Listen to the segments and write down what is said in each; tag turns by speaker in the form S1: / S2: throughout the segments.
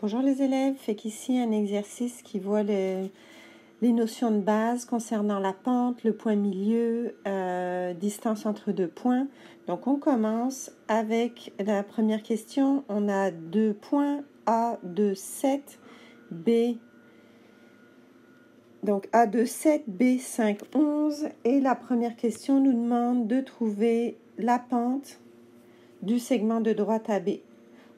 S1: Bonjour les élèves, fait qu'ici un exercice qui voit les notions de base concernant la pente, le point milieu, distance entre deux points. Donc on commence avec la première question. On a deux points A de 7, B. Donc A de 7, B 5, 11. Et la première question nous demande de trouver la pente du segment de droite AB.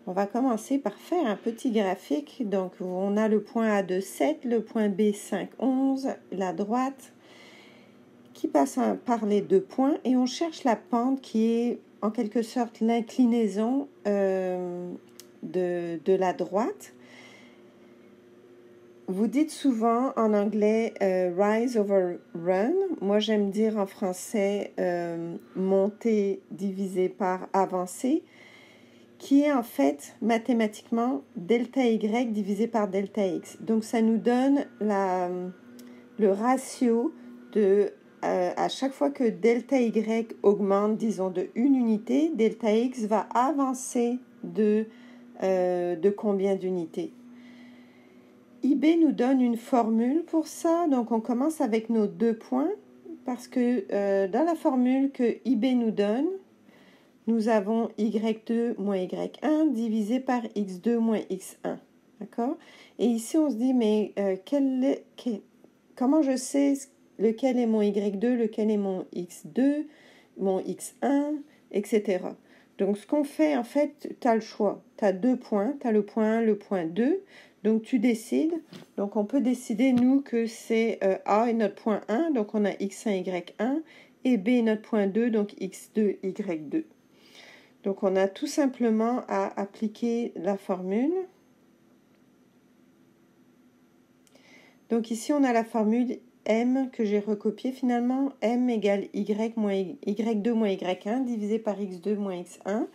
S1: On va commencer par faire un petit graphique. Donc, on a le point A de 7, le point B 5, 11, la droite qui passe par les deux points et on cherche la pente qui est en quelque sorte l'inclinaison de la droite. Vous dites souvent en anglais rise over run. Moi, j'aime dire en français monter divisé par avancer, qui est en fait mathématiquement delta y divisé par delta x. Donc ça nous donne le ratio de, à chaque fois que delta y augmente, disons de une unité, delta x va avancer de combien d'unités. IB nous donne une formule pour ça, donc on commence avec nos deux points, parce que dans la formule que IB nous donne, nous avons y2 moins y1 divisé par x2 moins x1. D'accord? Et ici, on se dit, mais comment je sais lequel est mon y2, lequel est mon x2, mon x1, etc. Donc, ce qu'on fait, en fait, tu as le choix. Tu as deux points. Tu as le point 1, le point 2. Donc, tu décides. Donc, on peut décider, nous, que c'est A est notre point 1. Donc, on a x1, y1. Et B est notre point 2. Donc, x2, y2. Donc, on a tout simplement à appliquer la formule. Donc, ici, on a la formule M que j'ai recopiée finalement. M égale y2 moins y1 divisé par x2 moins x1.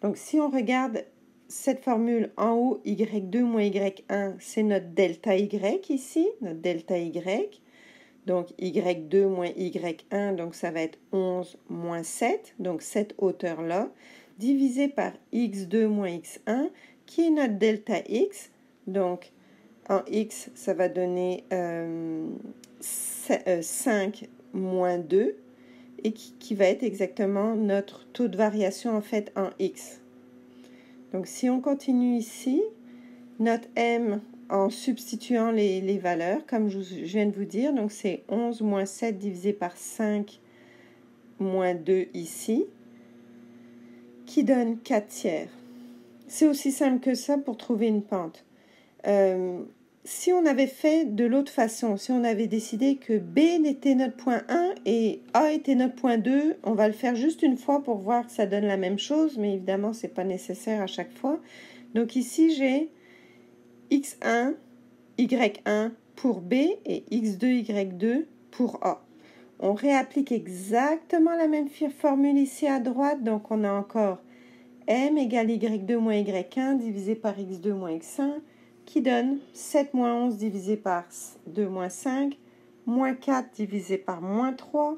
S1: Donc, si on regarde cette formule en haut, y2 moins y1, c'est notre delta y ici, notre delta y. Donc, y2 moins y1, donc ça va être 11 moins 7, donc cette hauteur-là, divisé par x2 moins x1, qui est notre delta x. Donc, en x, ça va donner 5 moins 2, et qui va être exactement notre taux de variation, en fait, en x. Donc, si on continue ici, notre m, en substituant les valeurs, comme je viens de vous dire, donc c'est 11 moins 7 divisé par 5 moins 2 ici, qui donne 4 tiers. C'est aussi simple que ça pour trouver une pente. Si on avait fait de l'autre façon, si on avait décidé que B était notre point 1 et A était notre point 2, on va le faire juste une fois pour voir que ça donne la même chose, mais évidemment, ce n'est pas nécessaire à chaque fois. Donc ici, j'ai x1, y1 pour B et x2, y2 pour A. On réapplique exactement la même formule ici à droite, donc on a encore m égale y2 moins y1 divisé par x2 moins x1, qui donne 7 moins 11 divisé par 2 moins 5, moins 4 divisé par moins 3.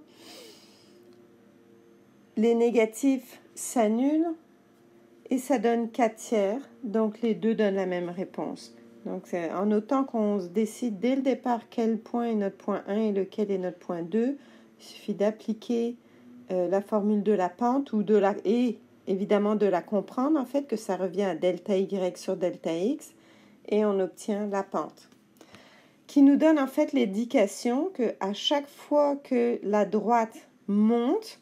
S1: Les négatifs s'annulent et ça donne 4 tiers, donc les deux donnent la même réponse. Donc, en notant qu'on se décide dès le départ quel point est notre point 1 et lequel est notre point 2, il suffit d'appliquer la formule de la pente et évidemment de la comprendre, en fait, que ça revient à delta y sur delta x, et on obtient la pente. Qui nous donne en fait l'indication qu'à chaque fois que la droite monte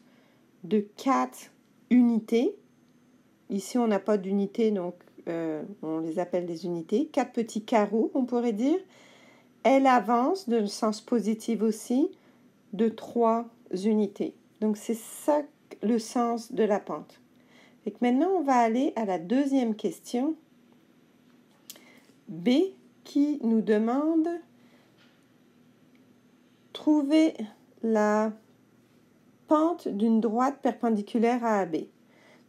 S1: de 4 unités, ici on n'a pas d'unité, donc on les appelle des unités, 4 petits carreaux, on pourrait dire. Elle avance, de sens positif aussi, de 3 unités. Donc, c'est ça le sens de la pente. Et maintenant, on va aller à la deuxième question. B, qui nous demande trouver la pente d'une droite perpendiculaire à AB.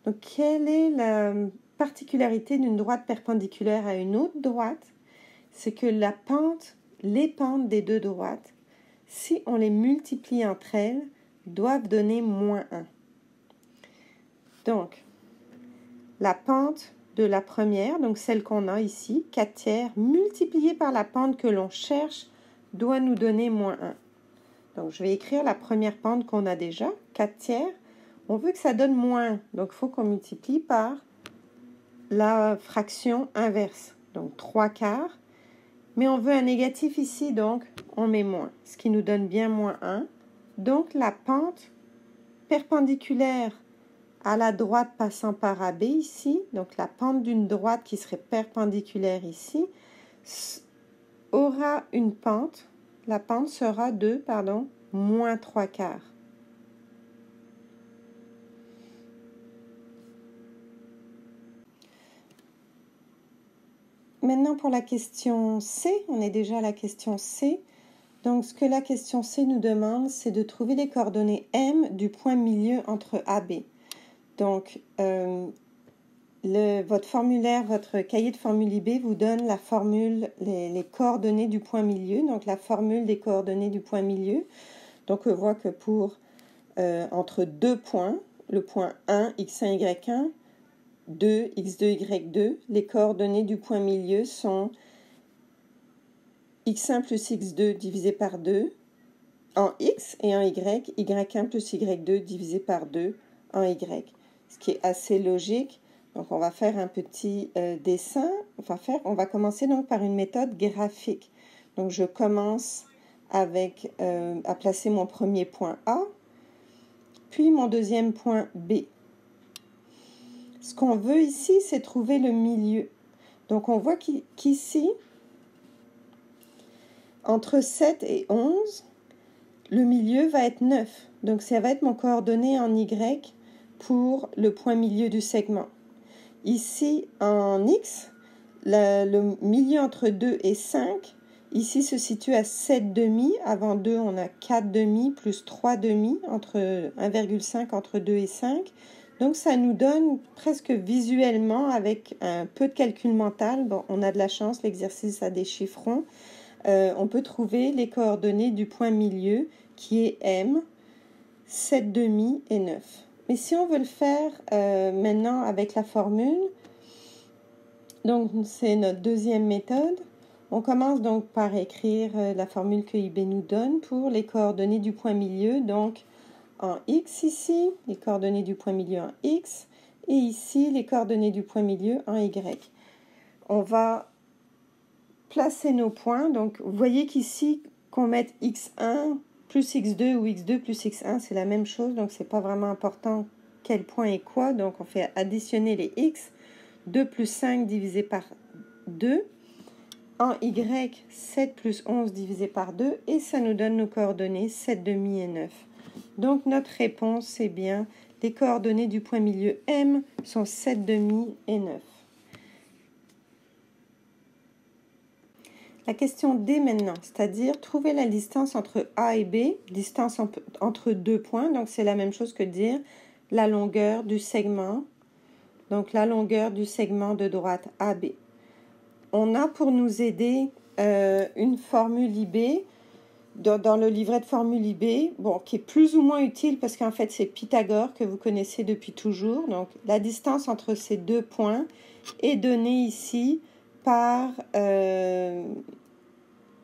S1: Donc, quelle est la particularité d'une droite perpendiculaire à une autre droite? C'est que les pentes des deux droites, si on les multiplie entre elles, doivent donner moins 1. Donc, la pente de la première, donc celle qu'on a ici, 4 tiers, multiplié par la pente que l'on cherche, doit nous donner moins 1. Donc, je vais écrire la première pente qu'on a déjà, 4 tiers. On veut que ça donne moins 1, donc il faut qu'on multiplie par la fraction inverse, donc 3 quarts. Mais on veut un négatif ici, donc on met moins, ce qui nous donne bien moins 1. Donc, la pente perpendiculaire à la droite passant par AB ici, donc la pente d'une droite qui serait perpendiculaire ici, aura une pente, la pente sera de, moins 3 quarts. Maintenant pour la question C, on est déjà à la question C. Donc ce que la question C nous demande, c'est de trouver les coordonnées M du point milieu entre AB. Donc votre formulaire, votre cahier de formule IB vous donne la formule, les coordonnées du point milieu, donc la formule des coordonnées du point milieu. Donc on voit que pour entre deux points, le point 1, x1, y1, 2, x2, y2, les coordonnées du point milieu sont x1 plus x2 divisé par 2 en x et en y, y1 plus y2 divisé par 2 en y, ce qui est assez logique. Donc on va faire un petit dessin, on va commencer donc par une méthode graphique. Donc je commence avec à placer mon premier point A, puis mon deuxième point B. Ce qu'on veut ici, c'est trouver le milieu. Donc on voit qu'ici, entre 7 et 11, le milieu va être 9. Donc ça va être mon coordonnée en Y pour le point milieu du segment. Ici, en X, le milieu entre 2 et 5, ici se situe à 7 demi. Avant 2, on a 4 demi plus 3 demi, entre 1,5 entre 2 et 5. Donc, ça nous donne presque visuellement, avec un peu de calcul mental, bon, on a de la chance, l'exercice a des chiffres ronds, on peut trouver les coordonnées du point milieu, qui est M, 7 demi et 9. Mais si on veut le faire maintenant avec la formule, donc c'est notre deuxième méthode, on commence donc par écrire la formule que IB nous donne pour les coordonnées du point milieu, donc en X ici, les coordonnées du point milieu en X, et ici les coordonnées du point milieu en Y. On va placer nos points, donc vous voyez qu'ici, qu'on mette X1 plus x2 ou x2 plus x1, c'est la même chose, donc c'est pas vraiment important quel point est quoi, donc on fait additionner les x, 2 plus 5 divisé par 2, en y, 7 plus 11 divisé par 2, et ça nous donne nos coordonnées 7 demi et 9. Donc notre réponse, c'est bien, les coordonnées du point milieu M sont 7 demi et 9. La question D maintenant, c'est-à-dire trouver la distance entre A et B, distance entre deux points, donc c'est la même chose que dire la longueur du segment, donc la longueur du segment de droite AB. On a pour nous aider une formule IB, dans le livret de formule IB, bon, qui est plus ou moins utile parce qu'en fait c'est Pythagore que vous connaissez depuis toujours, donc la distance entre ces deux points est donnée ici par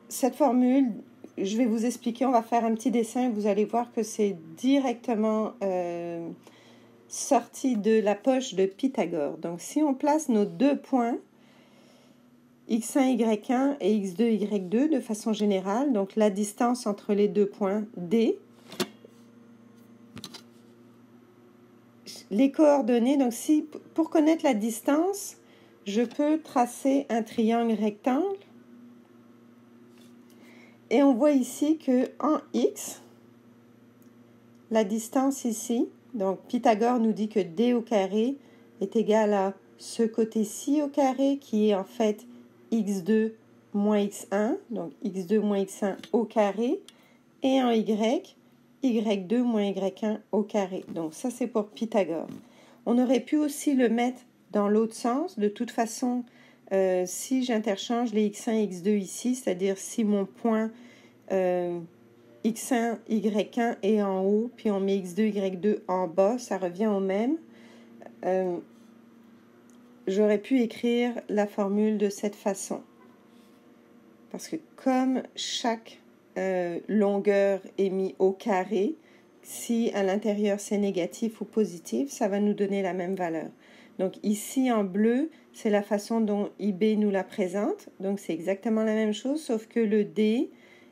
S1: cette formule. Je vais vous expliquer, on va faire un petit dessin et vous allez voir que c'est directement sorti de la poche de Pythagore. Donc si on place nos deux points, x1, y1 et x2, y2 de façon générale, donc la distance entre les deux points D, les coordonnées, donc si pour connaître la distance, je peux tracer un triangle rectangle. Et on voit ici que en x, la distance ici, donc Pythagore nous dit que d au carré est égal à ce côté-ci au carré, qui est en fait x2 moins x1, donc x2 moins x1 au carré, et en y, y2 moins y1 au carré. Donc ça, c'est pour Pythagore. On aurait pu aussi le mettre dans l'autre sens. De toute façon, si j'interchange les x1 et x2 ici, c'est-à-dire si mon point x1, y1 est en haut, puis on met x2, y2 en bas, ça revient au même. j'aurais pu écrire la formule de cette façon. Parce que comme chaque longueur est mise au carré, si à l'intérieur c'est négatif ou positif, ça va nous donner la même valeur. Donc ici en bleu, c'est la façon dont IB nous la présente. Donc c'est exactement la même chose, sauf que le D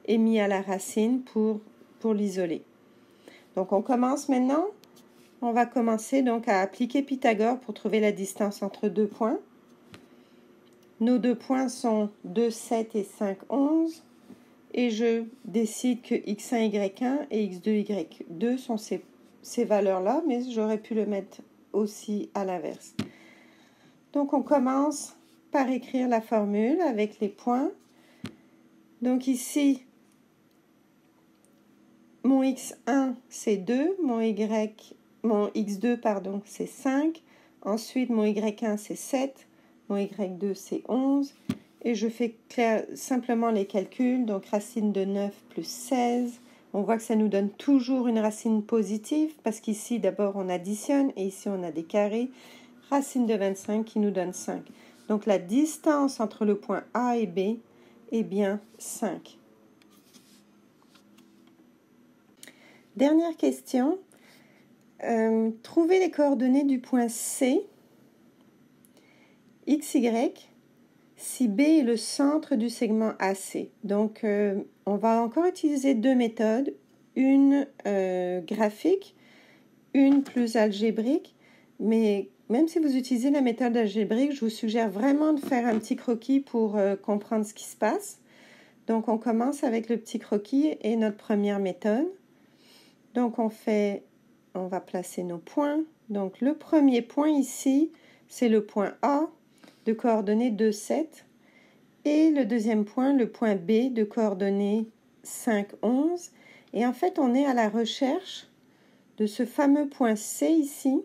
S1: est mis à la racine pour l'isoler. Donc on commence maintenant. On va commencer donc à appliquer Pythagore pour trouver la distance entre deux points. Nos deux points sont 2, 7 et 5, 11. Et je décide que x1, y1 et x2, y2 sont ces valeurs-là, mais j'aurais pu le mettre aussi à l'inverse. Donc on commence par écrire la formule avec les points. Donc ici, mon x1 c'est 2, mon x2 pardon, c'est 5. Ensuite mon y1 c'est 7, mon y2 c'est 11. Et je fais simplement les calculs, donc racine de 9 plus 16. On voit que ça nous donne toujours une racine positive, parce qu'ici, d'abord, on additionne, et ici, on a des carrés. Racine de 25 qui nous donne 5. Donc, la distance entre le point A et B est bien 5. Dernière question. Trouver les coordonnées du point C, XY, si B est le centre du segment AC. Donc, on va encore utiliser deux méthodes, une graphique, une plus algébrique, mais même si vous utilisez la méthode algébrique, je vous suggère vraiment de faire un petit croquis pour comprendre ce qui se passe. Donc, on commence avec le petit croquis et notre première méthode. Donc, on va placer nos points. Donc, le premier point ici, c'est le point A, de coordonnées 2, 7, et le deuxième point, le point B, de coordonnées 5, 11. Et en fait, on est à la recherche de ce fameux point C ici,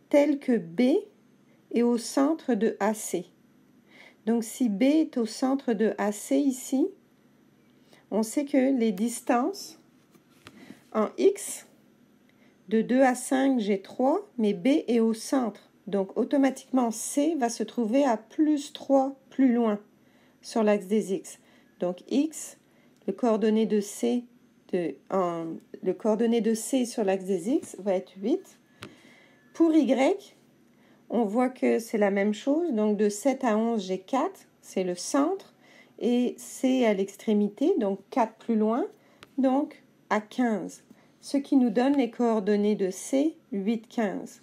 S1: tel que B est au centre de AC. Donc, si B est au centre de AC ici, on sait que les distances en X, de 2 à 5, j'ai 3, mais B est au centre. Donc, automatiquement, C va se trouver à plus 3 plus loin sur l'axe des X. Donc, X, le coordonné de C, le coordonné de C sur l'axe des X va être 8. Pour Y, on voit que c'est la même chose. Donc, de 7 à 11, j'ai 4. C'est le centre. Et C à l'extrémité, donc 4 plus loin. Donc, à 15. Ce qui nous donne les coordonnées de C, 8, 15.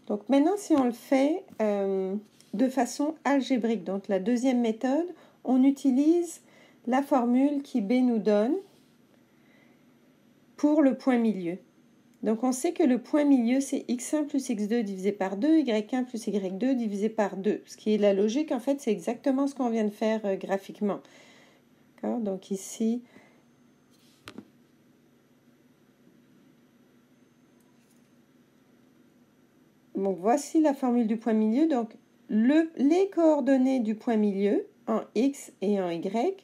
S1: Donc maintenant, si on le fait de façon algébrique, donc la deuxième méthode, on utilise la formule qu'IB nous donne pour le point milieu. Donc on sait que le point milieu, c'est x1 plus x2 divisé par 2, y1 plus y2 divisé par 2. Ce qui est la logique, en fait, c'est exactement ce qu'on vient de faire graphiquement. Donc ici, donc voici la formule du point milieu. Donc les coordonnées du point milieu en x et en y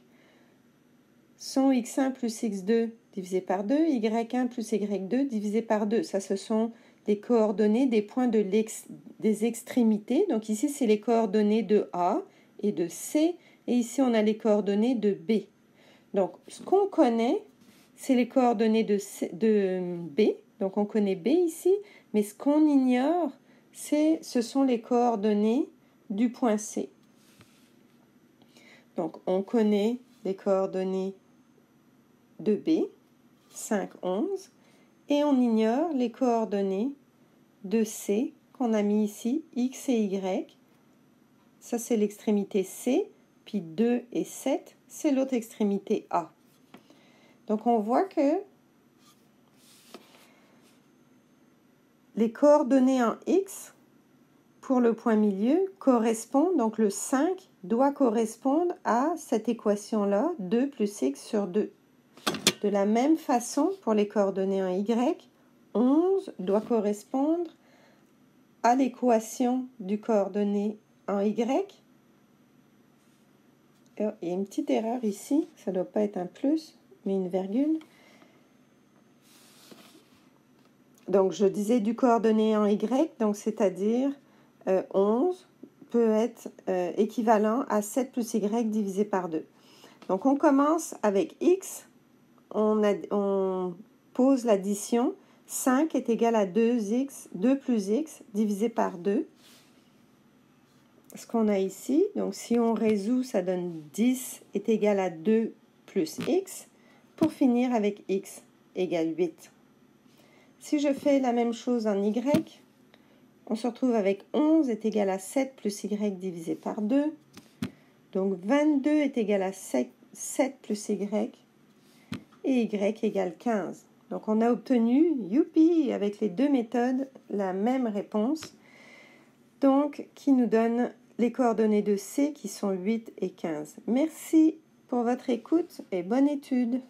S1: sont x1 plus x2 divisé par 2, y1 plus y2 divisé par 2. Ça, ce sont les coordonnées des points des extrémités. Donc ici, c'est les coordonnées de A et de C. Et ici, on a les coordonnées de B. Donc, ce qu'on connaît, c'est les coordonnées de B. Donc, on connaît B ici. Mais ce qu'on ignore, ce sont les coordonnées du point C. Donc, on connaît les coordonnées de B, 5, 11, et on ignore les coordonnées de C qu'on a mis ici, X et Y. Ça, c'est l'extrémité C, puis 2 et 7, c'est l'autre extrémité A. Donc, on voit que les coordonnées en X pour le point milieu correspondent, donc le 5 doit correspondre à cette équation-là, 2 plus X sur 2. De la même façon, pour les coordonnées en Y, 11 doit correspondre à l'équation du coordonné en Y. Il y a une petite erreur ici, ça ne doit pas être un plus, mais une virgule. Donc, je disais du coordonné en Y, donc c'est-à-dire 11 peut être équivalent à 7 plus y divisé par 2. Donc, on commence avec x, on pose l'addition, 5 est égal à 2 plus x divisé par 2. Ce qu'on a ici, donc si on résout, ça donne 10 est égal à 2 plus x, pour finir avec x égale 8. Si je fais la même chose en y, on se retrouve avec 11 est égal à 7 plus y divisé par 2. Donc 22 est égal à 7 plus y et y égale 15. Donc on a obtenu, youpi, avec les deux méthodes, la même réponse. Donc qui nous donne les coordonnées de C qui sont 8 et 15. Merci pour votre écoute et bonne étude.